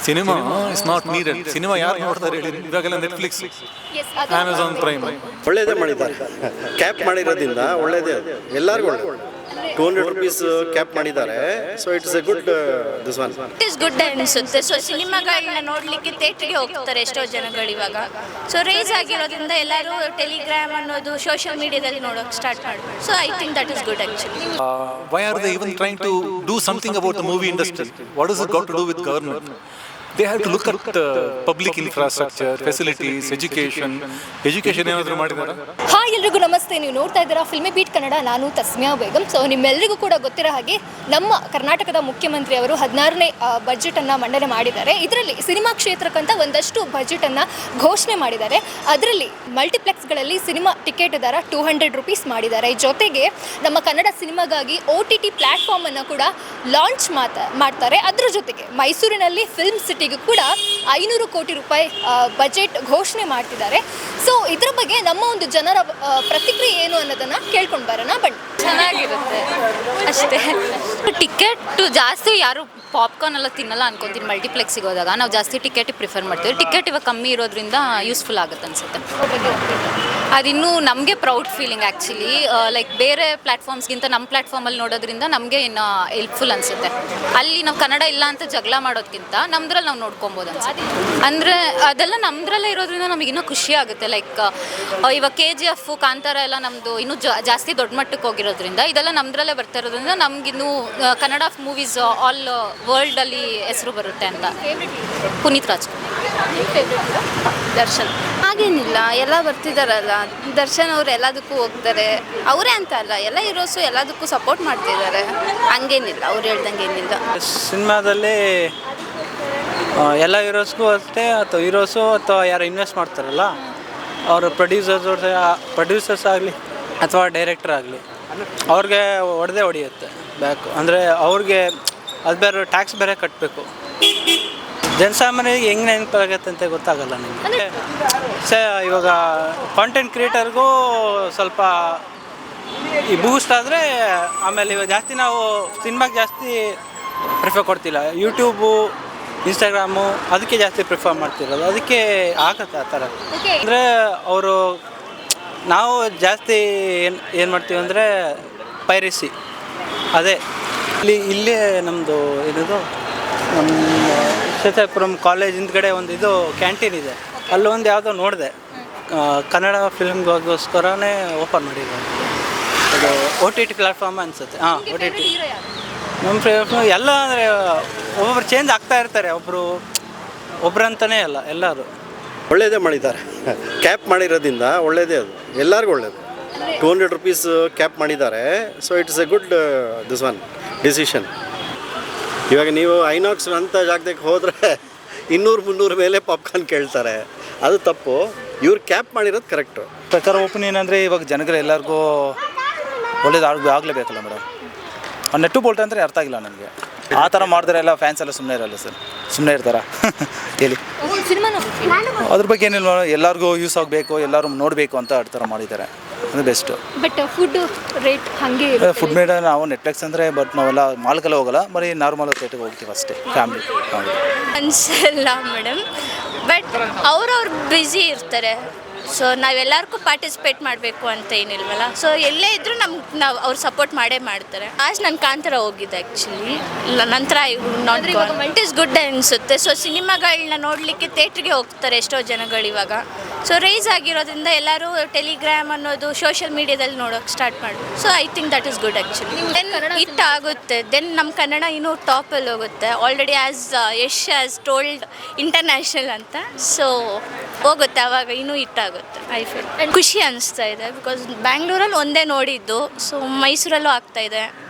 Cinema is not needed. Cinema ಯಾರು ನೋಡ್ತಾರೆ ಹೇಳಿ? ಇವಾಗೆಲ್ಲ ನೆಟ್ಫ್ಲಿಕ್ಸ್, ಅಮೆಝಾನ್ ಪ್ರೈಮ್. ಒಳ್ಳೇದೇ ಮಾಡಿದ್ದಾರೆ. ಕ್ಯಾಪ್ ಮಾಡಿರೋದ್ರಿಂದ ಒಳ್ಳೇದೇ, ಎಲ್ಲರಿಗೂ ಒಳ್ಳೆ. 200 rupees ಕ್ಯಾಪ್ ಮಾಡಿದ್ದಾರೆ. So it's A good this one. It is good ಅನಿಸುತ್ತೆ. ಸೊ ಸಿನಿಮಾಗಳನ್ನ ನೋಡ್ಲಿಕ್ಕೆ ಥಿಯೇಟರ್ಗೆ ಹೋಗ್ತಾರೆ ಎಷ್ಟೋ ಜನಗಳು ಇವಾಗ. ಸೊ ರೇಸ್ ಆಗಿರೋದ್ರಿಂದ ಎಲ್ಲರೂ ಟೆಲಿಗ್ರಾಮ್ ಅನ್ನೋದು ಸೋಷಿಯಲ್ ಮೀಡಿಯಾದಲ್ಲಿ ನೋಡೋಕೆ ಸ್ಟಾರ್ಟ್ ಮಾಡ್ತಾರೆ. So I think that is good actually. Why are they even trying to do something about the movie industry? What does it got to do with government? They have to look at public infrastructure, facilities, education ಏನಾದರೂ ಮಾಡಿದಾರಾ? Hi ಎಲ್ರಿಗೂ ನಮಸ್ತೆ. ನೀವು ನೋಡ್ತಾ ಇದ್ದೀರಾ filmy beet Kannada. ನಾನು Tasmiya Begum. So ನಿಮ್ಮೆಲ್ಲರಿಗೂ ಕೂಡ ಗೊತ್ತಿರೋ ಹಾಗೆ ನಮ್ಮ ಕರ್ನಾಟಕದ ಮುಖ್ಯಮಂತ್ರಿ ಅವರು 16ನೇ ಬಜೆಟನ್ನು ಮಂಡನೆ ಮಾಡಿದ್ದಾರೆ. ಇದರಲ್ಲಿ ಸಿನಿಮಾ ಕ್ಷೇತ್ರಕ್ಕಂತ ಒಂದಷ್ಟು ಬಜೆಟನ್ನು ಘೋಷಣೆ ಮಾಡಿದ್ದಾರೆ. ಅದರಲ್ಲಿ ಮಲ್ಟಿಪ್ಲೆಕ್ಸ್ಗಳಲ್ಲಿ ಸಿನಿಮಾ ಟಿಕೆಟ್ ದರ 200 rupees ಮಾಡಿದ್ದಾರೆ. ಜೊತೆಗೆ ನಮ್ಮ ಕನ್ನಡ ಸಿನಿಮಾಗಾಗಿ OTT ಪ್ಲ್ಯಾಟ್ಫಾರ್ಮನ್ನು ಕೂಡ ಲಾಂಚ್ ಮಾಡ್ತಾರೆ. ಅದರ ಜೊತೆಗೆ ಮೈಸೂರಿನಲ್ಲಿ ಫಿಲ್ಮ್ ಸಿಟಿಗೂ ಕೂಡ 500 ಕೋಟಿ ರೂಪಾಯಿ ಬಜೆಟ್ ಘೋಷಣೆ ಮಾಡ್ತಿದ್ದಾರೆ. ಸೊ ಇದ್ರ ಬಗ್ಗೆ ನಮ್ಮ ಒಂದು ಜನರ ಪ್ರತಿಕ್ರಿಯೆ ಏನು ಅನ್ನೋದನ್ನ ಕೇಳ್ಕೊಂಡು ಬರೋಣ. ಬನ್ನಿ. ಚೆನ್ನಾಗಿರುತ್ತೆ ಅಷ್ಟೇ. ಟಿಕೆಟ್ ಜಾಸ್ತಿ ಯಾರು ಪಾಪ್ಕಾರ್ನ್ ಎಲ್ಲ ತಿನ್ನಲ್ಲ ಅನ್ಕೊಂತೀನಿ. ಮಲ್ಟಿಪ್ಲೆಕ್ಸಿಗೆ ಹೋದಾಗ ನಾವು ಜಾಸ್ತಿ ಟಿಕೆಟ್ ಪ್ರಿಫರ್ ಮಾಡ್ತೀವಿ. ಟಿಕೆಟ್ ಇವಾಗ ಕಮ್ಮಿ ಇರೋದ್ರಿಂದ ಯೂಸ್ಫುಲ್ ಆಗುತ್ತೆ ಅನ್ಸುತ್ತೆ. ಅದಿನ್ನೂ ನಮಗೆ ಪ್ರೌಡ್ ಫೀಲಿಂಗ್ ಆ್ಯಕ್ಚುಲಿ. ಲೈಕ್ ಬೇರೆ ಪ್ಲ್ಯಾಟ್ಫಾರ್ಮ್ಸ್ಗಿಂತ ನಮ್ಮ ಪ್ಲ್ಯಾಟ್ಫಾರ್ಮಲ್ಲಿ ನೋಡೋದ್ರಿಂದ ನಮಗೆ ಇನ್ನು ಹೆಲ್ಪ್ಫುಲ್ ಅನಿಸುತ್ತೆ. ಅಲ್ಲಿ ನಾವು ಕನ್ನಡ ಇಲ್ಲ ಅಂತ ಜಗಳ ಮಾಡೋದಕ್ಕಿಂತ ನಮ್ದ್ರಲ್ಲಿ ನಾವು ನೋಡ್ಕೊಬೋದು ಅನ್ಸುತ್ತೆ. ಅಂದರೆ ಅದೆಲ್ಲ ನಮ್ದ್ರಲ್ಲೇ ಇರೋದ್ರಿಂದ ನಮಗೆ ಇನ್ನೂ ಖುಷಿ ಆಗುತ್ತೆ. ಲೈಕ್ ಇವಾಗ KGF, ಕಾಂತಾರ ಎಲ್ಲ ನಮ್ಮದು ಇನ್ನೂ ಜಾಸ್ತಿ ದೊಡ್ಡ ಮಟ್ಟಕ್ಕೆ ಹೋಗಿರೋದ್ರಿಂದ ಇದೆಲ್ಲ ನಮ್ದ್ರಲ್ಲೇ ಬರ್ತಾ ಇರೋದ್ರಿಂದ ನಮಗಿನ್ನೂ ಕನ್ನಡ ಮೂವೀಸ್ ಆಲ್ ವರ್ಲ್ಡಲ್ಲಿ ಹೆಸರು ಬರುತ್ತೆ ಅಂತ. ಪುನೀತ್ ರಾಜ್ಕುಮಾರ್, ದರ್ಶನ್ ಹಾಗೇನಿಲ್ಲ, ಎಲ್ಲ ಬರ್ತಿದಾರಲ್ಲ. ದರ್ಶನ್ ಅವ್ರು ಎಲ್ಲದಕ್ಕೂ ಹೋಗ್ತಾರೆ. ಅವರೇ ಅಂತ ಅಲ್ಲ, ಎಲ್ಲ ಹೀರೋಸು ಎಲ್ಲದಕ್ಕೂ ಸಪೋರ್ಟ್ ಮಾಡ್ತಿದ್ದಾರೆ. ಹಂಗೇನಿಲ್ಲ, ಅವ್ರು ಹೇಳ್ದಂಗೆ ಏನಿಲ್ಲ. ಸಿನಿಮಾದಲ್ಲಿ ಎಲ್ಲ ಹೀರೋಸ್ಗೂ ಅಷ್ಟೇ, ಅಥವಾ ಹೀರೋಸು ಅಥವಾ ಯಾರು ಇನ್ವೆಸ್ಟ್ ಮಾಡ್ತಾರಲ್ಲ ಅವರು ಪ್ರೊಡ್ಯೂಸರ್ಸ್ ಆಗಲಿ ಅಥವಾ ಡೈರೆಕ್ಟರ್ ಆಗಲಿ ಅವ್ರಿಗೆ ಹೊಡೆಯುತ್ತೆ ಬ್ಯಾಕು. ಅಂದರೆ ಅವ್ರಿಗೆ ಅದು ಬೇರೆ ಟ್ಯಾಕ್ಸ್ ಬೇರೆ ಕಟ್ಟಬೇಕು. ಜನಸಾಮಾನ್ಯರಿಗೆ ಹೆಂಗೆ ನೆನಪಾಗತ್ತೆ ಅಂತ ಗೊತ್ತಾಗಲ್ಲ ನಿಮಗೆ. ಇವಾಗ ಕಾಂಟೆಂಟ್ ಕ್ರಿಯೇಟರ್ಗೂ ಸ್ವಲ್ಪ ಈ ಬೂಸ್ಟ್ ಆದರೆ ಆಮೇಲೆ ಇವಾಗ ಜಾಸ್ತಿ ನಾವು ಸಿನಿಮಾಗೆ ಜಾಸ್ತಿ ಪ್ರಿಫರ್ ಕೊಡ್ತಿಲ್ಲ. ಯೂಟ್ಯೂಬು, ಇನ್ಸ್ಟಾಗ್ರಾಮು ಅದಕ್ಕೆ ಜಾಸ್ತಿ ಪ್ರಿಫರ್ ಮಾಡ್ತಿರೋದು. ಅದಕ್ಕೆ ಆಗತ್ತೆ ಆ ಥರ. ಅಂದರೆ ಅವರು ನಾವು ಜಾಸ್ತಿ ಏನು ಮಾಡ್ತೀವಿ ಅಂದರೆ ಪೈರಸಿ. ಅದೇ ಇಲ್ಲೇ ನಮ್ಮದು ಏನದು ನಮ್ಮ ಶ್ವೇತಾಪುರಂ ಕಾಲೇಜ್ ಹಿಂದ್ಗಡೆ ಒಂದು ಇದು ಕ್ಯಾಂಟೀನ್ ಇದೆ. ಅಲ್ಲೊಂದು ಯಾವುದೋ ನೋಡಿದೆ, ಕನ್ನಡ ಫಿಲ್ಮ್ಗೋಸ್ಕರನೇ ಓಪನ್ ಮಾಡಿದ್ದಾರೆ. ಅದು OTT ಪ್ಲ್ಯಾಟ್ಫಾರ್ಮ್ ಅನಿಸುತ್ತೆ. ಹಾಂ, OTT. ನಮ್ಮ ಫೇವ್ರೇಟ್ ಎಲ್ಲ ಅಂದರೆ ಒಬ್ಬೊಬ್ರು ಚೇಂಜ್ ಆಗ್ತಾ ಇರ್ತಾರೆ. ಒಬ್ಬರಂತಲೇ ಅಲ್ಲ, ಎಲ್ಲರೂ ಒಳ್ಳೇದೇ ಮಾಡಿದ್ದಾರೆ. ಕ್ಯಾಪ್ ಮಾಡಿರೋದ್ರಿಂದ ಒಳ್ಳೇದೇ, ಅದು ಎಲ್ಲರಿಗೂ ಒಳ್ಳೇದು. 200 rupees ಕ್ಯಾಪ್ ಮಾಡಿದ್ದಾರೆ. So it's A good this one decision. ಇವಾಗ ನೀವು ಐನಾಕ್ಸ್ ಅಂತ ಜಾಗಕ್ಕೆ ಹೋದರೆ 200-300 ಮೇಲೆ ಪಾಪ್ಕಾರ್ನ್ ಕೇಳ್ತಾರೆ. ಅದು ತಪ್ಪು. ಇವ್ರು ಕ್ಯಾಪ್ ಮಾಡಿರೋದು ಕರೆಕ್ಟು. ಪ್ರಕಾರ ಒಪಿನಿಯನ್ ಅಂದರೆ ಇವಾಗ ಜನಗಳು ಎಲ್ಲರಿಗೂ ಒಳ್ಳೇದು ಆಗಲೇಬೇಕಲ್ಲ ಮೇಡಮ್. ನೆಟ್ಟು ಬೋಲ್ಟ್ ಅಂದರೆ ಅರ್ಥ ಆಗಿಲ್ಲ ನನಗೆ. ಆ ಥರ ಮಾಡಿದ್ರೆ ಎಲ್ಲ ಫ್ಯಾನ್ಸ್ ಎಲ್ಲ ಸುಮ್ಮನೆ ಇರಲ್ಲ ಸರ್, ಸುಮ್ಮನೆ ಇರ್ತಾರ ಹೇಳಿ. ಅದ್ರ ಬಗ್ಗೆ ಏನಿಲ್ಲ, ಎಲ್ಲರಿಗೂ ಯೂಸ್ ಆಗಬೇಕು, ಎಲ್ಲರೂ ನೋಡಬೇಕು ಅಂತ ಆ ಥರ ಮಾಡಿದ್ದಾರೆ. ಅದು ಬೆಸ್ಟು. ಬಟ್ ಫುಡ್ ರೇಟ್ ಹಾಗೆ ಫುಡ್ ಮೇಡ ನಾವು ನೆಟ್ಫ್ಲಿಕ್ಸ್ ಅಂದರೆ ಬಟ್ ನಾವೆಲ್ಲ ಮಾಲ್ಗೆಲ್ಲ ಹೋಗಲ್ಲ, ಬರೀ ನಾರ್ಮಲ್ ಥಿಯೇಟರ್ಗೆ ಹೋಗ್ತೀವಿ ಅಷ್ಟೇ, ಫ್ಯಾಮಿಲಿ. ಅನ್ಸಲ್ಲ ಮೇಡಮ್. ಬಟ್ ಅವ್ರವ್ರು ಬ್ಯುಸಿ ಇರ್ತಾರೆ. ಸೊ ನಾವೆಲ್ಲರಿಗೂ ಪಾರ್ಟಿಸಿಪೇಟ್ ಮಾಡಬೇಕು ಅಂತ ಏನಿಲ್ವಲ್ಲ. ಸೊ ಎಲ್ಲೇ ಇದ್ದರೂ ನಾವು ಅವ್ರು ಸಪೋರ್ಟ್ ಮಾಡೇ ಮಾಡ್ತಾರೆ. ನಾನು ಕಾಂತಾರ ಹೋಗಿದ್ದೆ ಆ್ಯಕ್ಚುಲಿ. ನಂತರ ಇಟ್ ಇಸ್ ಗುಡ್ ಅನಿಸುತ್ತೆ. ಸೊ ಸಿನಿಮಾಗಳನ್ನ ನೋಡಲಿಕ್ಕೆ ಥಿಯೇಟ್ರಿಗೆ ಹೋಗ್ತಾರೆ ಎಷ್ಟೋ ಜನಗಳು ಇವಾಗ. ಸೊ ರೇಸ್ ಆಗಿರೋದ್ರಿಂದ ಎಲ್ಲರೂ ಟೆಲಿಗ್ರಾಮ್ ಅನ್ನೋದು ಸೋಷಿಯಲ್ ಮೀಡಿಯಾದಲ್ಲಿ ನೋಡೋಕೆ ಸ್ಟಾರ್ಟ್ ಮಾಡ್ಬೋದು. So I think that is good actually. Then hit ಆಗುತ್ತೆ. ದೆನ್ ನಮ್ಮ ಕನ್ನಡ ಇನ್ನೂ ಟಾಪಲ್ಲಿ ಹೋಗುತ್ತೆ. Already Yash has told international ಅಂತ. ಸೊ ಹೋಗುತ್ತೆ, ಅವಾಗ ಇನ್ನೂ ಹಿಟ್ ಆಗುತ್ತೆ. ಐ ಫೀಲ್ ಖುಷಿ ಅನಿಸ್ತಾ ಇದೆ. ಬಿಕಾಸ್ ಬ್ಯಾಂಗ್ಳೂರಲ್ಲಿ ಒಂದೇ ನೋಡಿದ್ದು, ಸೊ ಮೈಸೂರಲ್ಲೂ ಆಗ್ತಾ ಇದೆ.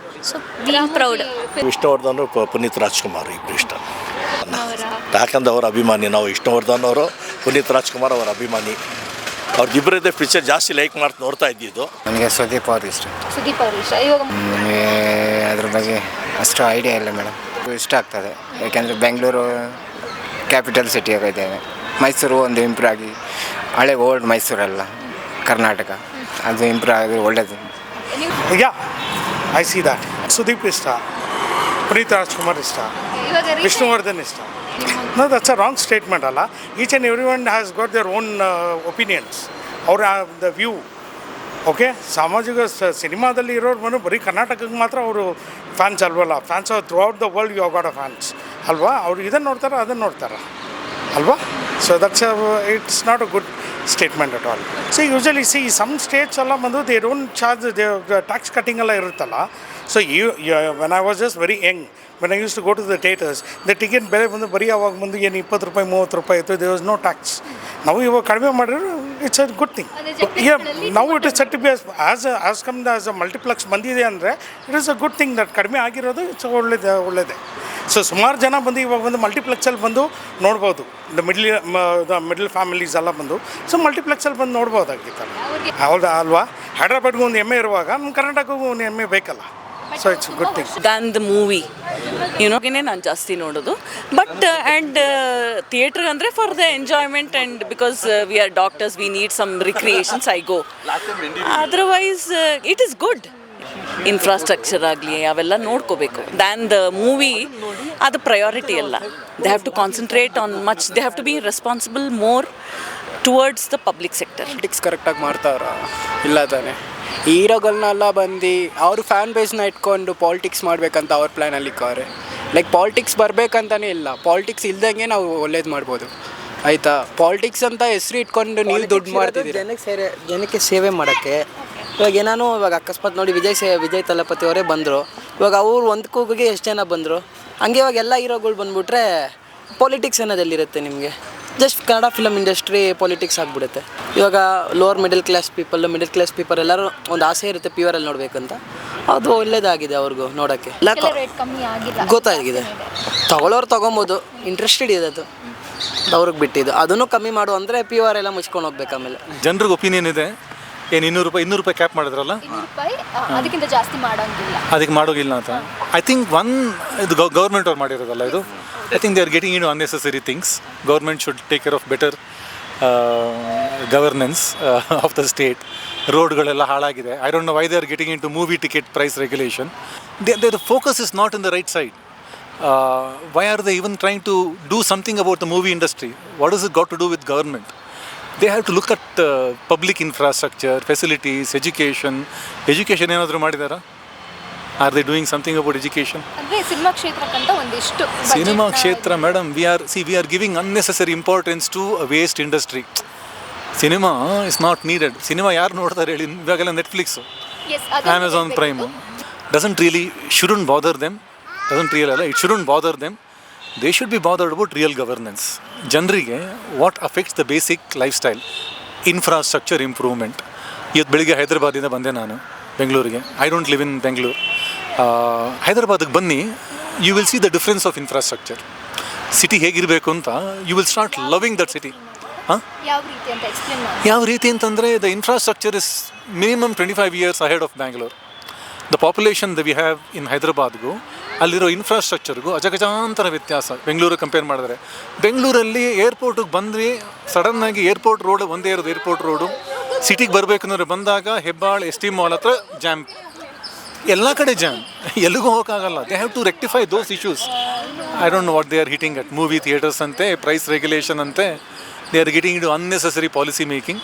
So being proud. Vishnuvardhan, Puneeth Rajkumar ಇಬ್ಬರು ಇಷ್ಟ. ಯಾಕಂದ್ರೆ ಅವರ ಅಭಿಮಾನಿ ನಾವು. ವಿಷ್ಣುವರ್ಧನ್ ಅವರು, ಪುನೀತ್ ರಾಜ್ಕುಮಾರ್ ಅವರ ಅಭಿಮಾನಿ. ಅವ್ರಿಗಿಬ್ಬರದೇ ಪಿಕ್ಚರ್ ಜಾಸ್ತಿ ಲೈಕ್ ಮಾಡ್ತಾ ನೋಡ್ತಾ ಇದ್ದಿದ್ದು. ನನಗೆ ಸುದೀಪ್ ಅವ್ರು ಇಷ್ಟ. ಸುದೀಪ್ ಅವರು ಇಷ್ಟ. ಇವಾಗ ನನಗೆ ಅದ್ರ ಬಗ್ಗೆ ಅಷ್ಟು ಐಡಿಯಾ ಇಲ್ಲ ಮೇಡಮ್. ಇಷ್ಟ ಆಗ್ತದೆ ಯಾಕೆಂದರೆ ಬೆಂಗಳೂರು ಕ್ಯಾಪಿಟಲ್ ಸಿಟಿ ಆಗಿದ್ದೇವೆ. ಮೈಸೂರು ಒಂದು ಇಂಪ್ರೂವ್ ಆಗಿ, ಹಳೆ ಓಲ್ಡ್ ಮೈಸೂರಲ್ಲ ಕರ್ನಾಟಕ, ಅದು ಇಂಪ್ರೂವ್ ಆಗಿ ಒಳ್ಳೆಯದು. Yeah I see that. Sudeep ಇಷ್ಟ, ಪುನೀತ್ ರಾಜ್ಕುಮಾರ್ ಇಷ್ಟ, ವಿಷ್ಣುವರ್ಧನ್ ಇಷ್ಟ. No, that's a wrong statement ಅಲ್ಲ. Each and everyone has got their own opinions. ಅವ್ರ ದ ವ್ಯೂ ಓಕೆ. ಸಾಮಾಜಿಕ ಸಿನಿಮಾದಲ್ಲಿ ಇರೋರು ಬಂದು ಬರೀ ಕರ್ನಾಟಕಕ್ಕೆ ಮಾತ್ರ ಅವರು ಫ್ಯಾನ್ಸ್ ಅಲ್ವಲ್ಲ. Fans throughout the world you got a fans ಅಲ್ವಾ. ಅವ್ರು ಇದನ್ನು ನೋಡ್ತಾರೆ ಅದನ್ನು ನೋಡ್ತಾರೆ ಅಲ್ವಾ. So that's it's not a good statement at all. So usually some states ಎಲ್ಲ ಬಂದು they don't charge tax cutting ಎಲ್ಲ ಇರುತ್ತಲ್ಲ. So when I was just very young, when I use to go to the theatres, the ticket ಬೆಲೆ ಬಂದು ಬರೀ ಅವಾಗ ಬಂದು ಏನು 20 ರೂಪಾಯಿ 30 ರೂಪಾಯಿ ಇತ್ತು. They was no tax. ನಾವು ಇವಾಗ ಕಡಿಮೆ ಮಾಡಿದ್ರೆ ಇಟ್ಸ್ ಅ ಗುಡ್ ಥಿಂಗ್. ನಾವು it is set be as come as a multiplex ಬಂದಿದೆ ಅಂದರೆ it is a good thing. That ಕಡಿಮೆ ಆಗಿರೋದು ಇಟ್ಸ್ ಒಳ್ಳೆಯದೇ. ಸೊ ಸುಮಾರು ಜನ ಬಂದು ಇವಾಗ ಬಂದು ಮಲ್ಟಿಪ್ಲೆಕ್ಸಲ್ಲಿ ಬಂದು ನೋಡ್ಬೋದು. ದ ಮಿಡ್ಲ್ ಫ್ಯಾಮಿಲೀಸ್ ಎಲ್ಲ ಬಂದು ಸೊ ಮಲ್ಟಿಪ್ಲೆಕ್ಸಲ್ಲಿ ಬಂದು ನೋಡ್ಬೋದಾಗಿತ್ತಲ್ಲ. ಹೌದಾ ಅಲ್ವಾ. ಹೈದ್ರಾಬಾದ್ಗೂ ಒಂದು ಎಮ್ಮೆ ಇರುವಾಗ ನಮ್ಮ ಕರ್ನಾಟಕಗೂ ಒಂದು ಎಮ್ಮೆ ಬೇಕಲ್ಲ. So it's good thing than the movie ಯುನೋಗೆ ನಾನು ಜಾಸ್ತಿ ನೋಡೋದು. ಬಟ್ ಆ್ಯಂಡ್ ಥಿಯೇಟ್ರ್ ಅಂದರೆ for the enjoyment and because we are doctors, we need some recreations, I go. Otherwise it is good. Infrastructure ಆಗಲಿ ಅವೆಲ್ಲ ನೋಡ್ಕೋಬೇಕು. ದ್ಯಾನ್ ದ ಮೂವಿ ಅದು priority ಅಲ್ಲ. They have to concentrate on much. They have to be responsible more towards the public sector. Politics ಕರೆಕ್ಟಾಗಿ ಮಾಡ್ತಾವ್ರ ಇಲ್ಲ ತಾನೆ. ಹೀರೋಗಳನ್ನೆಲ್ಲ ಬಂದು ಅವ್ರ ಫ್ಯಾನ್ ಬೇಸ್ನ ಇಟ್ಕೊಂಡು ಪಾಲಿಟಿಕ್ಸ್ ಮಾಡಬೇಕಂತ ಅವ್ರ ಪ್ಲ್ಯಾನಲ್ಲಿ ಇಕ್ಕವ್ರೆ. ಲೈಕ್ ಪಾಲಿಟಿಕ್ಸ್ ಬರಬೇಕಂತಲೇ ಇಲ್ಲ, ಪಾಲಿಟಿಕ್ಸ್ ಇಲ್ದಂಗೆ ನಾವು ಒಳ್ಳೇದು ಮಾಡ್ಬೋದು ಆಯಿತಾ. ಪಾಲಿಟಿಕ್ಸ್ ಅಂತ ಹೆಸರು ಇಟ್ಕೊಂಡು ನೀವು ದುಡ್ಡು ಮಾಡ್ತಿದ್ದೀರಿ ಜನಕ್ಕೆ ಸೇವೆ ಮಾಡೋಕ್ಕೆ. ಇವಾಗ ಏನಾನು ಇವಾಗ ಅಕಸ್ಮಾತ್ ನೋಡಿ ವಿಜಯ್ ತಲಪತಿ ಅವರೇ ಬಂದರು. ಇವಾಗ ಅವ್ರು ಒಂದು ಕೂಗಿಗೆ ಎಷ್ಟು ಜನ ಬಂದರು. ಹಂಗೆ ಇವಾಗ ಎಲ್ಲ ಹೀರೋಗಳು ಬಂದುಬಿಟ್ರೆ ಪಾಲಿಟಿಕ್ಸ್ ಅನ್ನೋದೆಲ್ಲಿರುತ್ತೆ ನಿಮಗೆ. Just Kannada film industry politics ಆಗಿಬಿಡುತ್ತೆ. ಇವಾಗ ಲೋವರ್ ಮಿಡಲ್ ಕ್ಲಾಸ್ ಪೀಪಲ್ ಎಲ್ಲರೂ ಒಂದು ಆಸೆ ಇರುತ್ತೆ ಪ್ಯೂರಲ್ಲಿ ನೋಡಬೇಕಂತ. ಅದು ಒಳ್ಳೇದಾಗಿದೆ ಅವ್ರಿಗೂ ನೋಡೋಕ್ಕೆ. ಗೊತ್ತಾಗಿದೆ, ತೊಗೊಳ್ಳೋರು ತೊಗೊಬೋದು, ಇಂಟ್ರೆಸ್ಟೆಡ್ ಇದೆ ಅದು ಅವ್ರಿಗೆ ಬಿಟ್ಟಿದ್ದು. ಅದನ್ನು ಕಮ್ಮಿ ಮಾಡು ಅಂದರೆ ಪ್ಯೂರ್ ಎಲ್ಲ ಮುಚ್ಕೊಂಡು ಹೋಗ್ಬೇಕು. ಆಮೇಲೆ ಜನರಿಗೆ ಒಪಿನಿಯನ್ ಇದೆ ಏನು 200 ರೂಪಾಯಿ ಕ್ಯಾಪ್ ಮಾಡಿದ್ರಲ್ಲ, ಅದಕ್ಕಿಂತ ಜಾಸ್ತಿ ಮಾಡೋಂಗಿಲ್ಲ, ಅದಕ್ಕೆ ಮಾಡೋಗಿಲ್ಲ ಅಂತ. ಐ ಥಿಂಕ್ ಇದು ಗೌರ್ಮೆಂಟ್ ಅವ್ರು ಮಾಡಿರೋದಲ್ಲ ಇದು. I think they are getting in unnecessary things. Government should take care of better governance of the state. ರೋಡ್ಗಳೆಲ್ಲ ಹಾಳಾಗಿದೆ. I don't know why they are getting in to movie ticket price regulation. The focus is not in the right side. Why are they even trying to do something about the movie industry? What has it got to do with government? They have to look at public infrastructure, facilities, education. Education ಏನಾದರೂ ಮಾಡಿದಾರಾ? Are they doing something about education? ಅಂದರೆ cinema ಕ್ಷೇತ್ರಕ್ಕಂತ ಒಂದಿಷ್ಟು cinema ಕ್ಷೇತ್ರ madam, we are giving unnecessary importance to a waste industry. Cinema is not needed. Cinema ಯಾರು ನೋಡ್ತಾರೆ ಹೇಳಿ? ಇವಾಗೆಲ್ಲ Netflix, Amazon Prime shouldn't bother them. It shouldn't bother them. They should be bothered about real governance. ಜನರಿಗೆ what affects the basic life style, infrastructure improvement. ಇವತ್ತು ಬೆಳಿಗ್ಗೆ ಹೈದರಾಬಾದಿಂದ ಬಂದೆ ನಾನು ಬೆಂಗಳೂರಿಗೆ. I don't live in Bengaluru. ಹೈದರಾಬಾದಿಗೆ ಬನ್ನಿ, you will see the difference of infrastructure. City ಹೇಗಿರಬೇಕು ಅಂತ you will start loving that city. ಯಾವ ರೀತಿ ಅಂತಂದರೆ the infrastructure is minimum 25 years ahead of Bangalore. The population the we have in ಹೈದರಾಬಾದ್ಗೂ ಅಲ್ಲಿರೋ ಇನ್ಫ್ರಾಸ್ಟ್ರಕ್ಚರ್ಗೂ ಅಜಗಜಾಂತರ ವ್ಯತ್ಯಾಸ ಬೆಂಗಳೂರು ಕಂಪೇರ್ ಮಾಡಿದ್ರೆ. ಬೆಂಗಳೂರಲ್ಲಿ ಏರ್ಪೋರ್ಟಿಗೆ ಬಂದ್ವಿ, ಸಡನ್ನಾಗಿ ಏರ್ಪೋರ್ಟ್ ರೋಡ್ ಒಂದೇ ಇರೋದು ಏರ್ಪೋರ್ಟ್ ರೋಡು. ಸಿಟಿಗೆ ಬರಬೇಕಂದ್ರೆ ಬಂದಾಗ ಹೆಬ್ಬಾಳ್ ST ಮಾಲ್ ಹತ್ರ ಜಾಮ್, ಎಲ್ಲ ಕಡೆ ಜಾಮ್, ಎಲ್ಲಿಗೂ ಹೋಗೋಕ್ಕಾಗಲ್ಲ. They have to rectify those issues. I don't know what they are hitting at movie theatres ಅಂತೆ, ಪ್ರೈಸ್ ರೆಗ್ಯುಲೇಷನ್ ಅಂತೆ. They are getting in to unnecessary policy making.